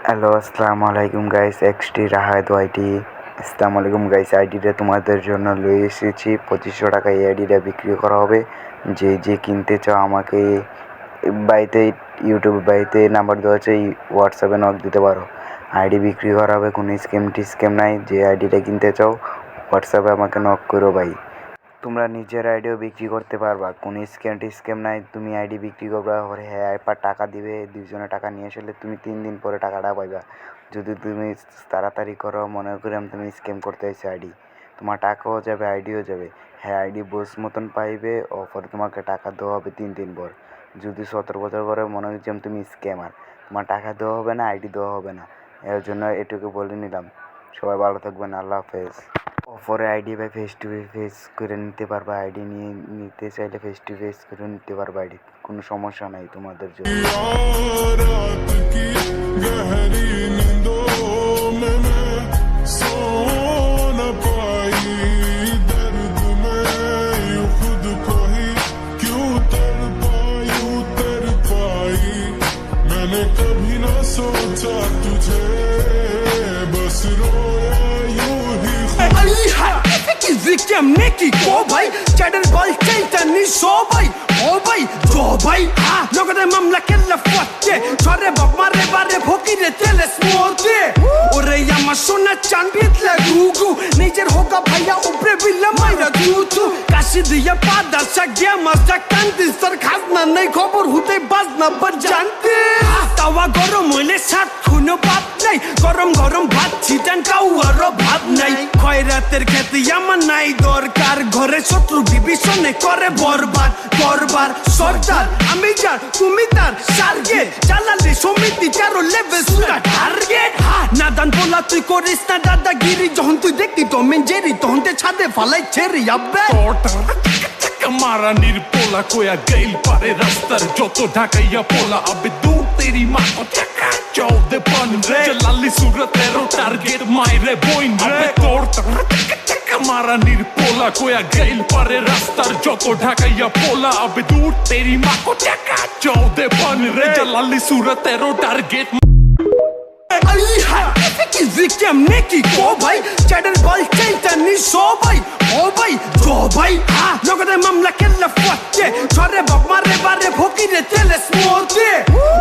Hello, আসসালামু আলাইকুম guys, XT Rahat ওয়াইটি। আসসালামু আলাইকুম গাইস, আইডিটা তোমাদের জন্য লয়ে এসেছি। 2500 টাকা এই আইডিটা বিক্রি করা হবে। যে কিনতে চাও আমাকে বাড়িতে, ইউটিউব বাড়িতে নাম্বার দেওয়া আছে, হোয়াটসঅ্যাপে নক দিতে পারো। আইডি বিক্রি করা হবে, কোনো স্ক্যাম নাই। যে আইডিটা কিনতে চাও হোয়াটসঅ্যাপে আমাকে নক করো ভাই। তোমরা নিজের আইডিও বিক্রি করতে পারবা, কোনো স্ক্যাম নাই। তুমি আইডি বিক্রি করবা, হ্যাঁ এরপর টাকা দিবে, দুজনে টাকা নিয়ে আসলে তুমি 3 দিন পরে টাকাটা পাইবা। যদি তুমি তাড়াতাড়ি করো, মনে করি তুমি স্ক্যাম করতে আসছো আইডি, তোমার টাকাও যাবে, আইডিও যাবে। হ্যাঁ আইডি বোস মতন পাইবে, অফারে তোমাকে টাকা দেওয়া হবে 3 দিন পর। যদি 17 বছর পরে মনে হচ্ছে তুমি স্ক্যামার, তোমার টাকা দেওয়া হবে না, আইডি দেওয়া হবে না। এর জন্য এটুকু বলে নিলাম। সবাই ভালো থাকবেন, আল্লাহ হাফেজ। অফারে আইডি ভাই ফেস টু ফেস করে নিতে পারবা, আইডি নিতে চাইলে ফেস টু ফেস করে নিতে পারবা আইডি, কোনো সমস্যা নাই তোমাদের জন্য। कभी ना सोचा तुझे बस रोया यूं ही কেমনে কি কো ভাই চ্যাটার বল চাইতানি সবাই ও ভাই জো ভাই লগরে মামলা কেল্লা ফটকে ছরে বাপ মারে বারে ফকিরে তেলে স্মোতে ওরে আমার সোনা চাঁদিত লাগুগু নিজের হোগা ভাইয়া উপরে বিল্লা মাইরা দুতু কাশি দিয়া পাদা সাগিয়া মাস্টা কান্তি সর খাজনা নাই খবর হুতে বাজনা বাজানতে তাওয়া গরম হইলে সাত খুনো বাপ নাই গরম গরম ভাত ছিটান কাউয়ারও ভাব নাই খয়রাতের খেতে আমার নাই দরকার ঘরে শত্রু বিভীষণে করে বরবাদ করবার সর্দার আমি যার তুমি তার টার্গেট চালালে সমিতি চারো লেভেল সুরা টার্গেট নাদান বলা তুই করিস না দাদাগিরি যখন তুই দেখতি তো মেঞ্জেরি তখন তে ছাদে ফালাই ছেড়ি আব্বে মারানির পোলা কোয়া গেল পারে রাস্তার যত ঢাকাইয়া পোলা আবে দূর তেরি মা কো টাকা চৌদে পান রে লালি সুরতেরো টার্গেট মাইরে বইন রে তোর মারানির পোলা কোয়া গেল পারে রাস্তার যত ঢাকাইয়া পোলা আবে দূর তেরি মা কো টাকা চৌদে পান রে লালি সুরতেরো টার্গেট কেমনে কি কো ভাই চ্যাটার বল চাইতানি সবাই ও ভাই জো ভাই লগরে মামলা কেল্লা ফটকে ছরে বাপ মারে বারে ফকিরে তেলে স্মোতে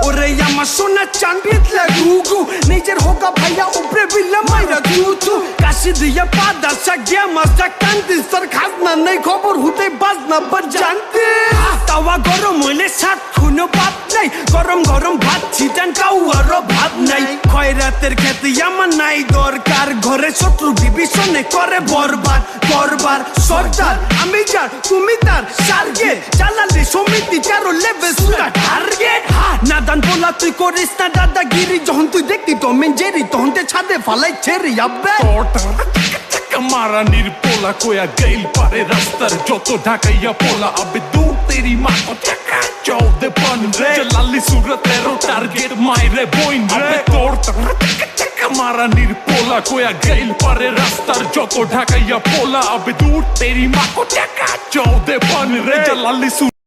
ওরে আমার সোনা চাঁদিত লাগুগু নিজের হোগা ভাইয়া উপরে বিল্লা মাইরা দুতু কাশি দিয়া পাদা সাগিয়া মাস্টা কান্তি সর খাজনা নাই খবর হুতে বাজনা বাজানতে তাওয়া গরম হইলে সাত খুনো বাপ নাই গরম গরম ভাত ছিটান কাউয়ারও ভাব নাই খয়রাতের খেতে আমার নাই দরকার ঘরে শত্রু বিভীষণে করে বরবাদ করবার সর্দার আমি যার তুমি তার টার্গেট চালালে সমিতি চারো লেভেল সুরা টার্গেট নাদান বলা তুই করিস না দাদাগিরি যখন তুই দেখতি তো মেঞ্জেরি তখন তে ছাদে ফালাই ছেড়ি আব্বে মারানির পোলা কোয়া গেল পারে রাস্তার যত ঢাকাইয়া পোলা আবে দূর তেরি মা কো টাকা চৌদে পান রে লালি সুরতেরো টার্গেট মাইরে বইন রে তোর মারানির পোলা কোয়া গেল পারে রাস্তার যত ঢাকাইয়া পোলা আবে দূর তেরি মা কো টাকা চৌদে পান রে লালি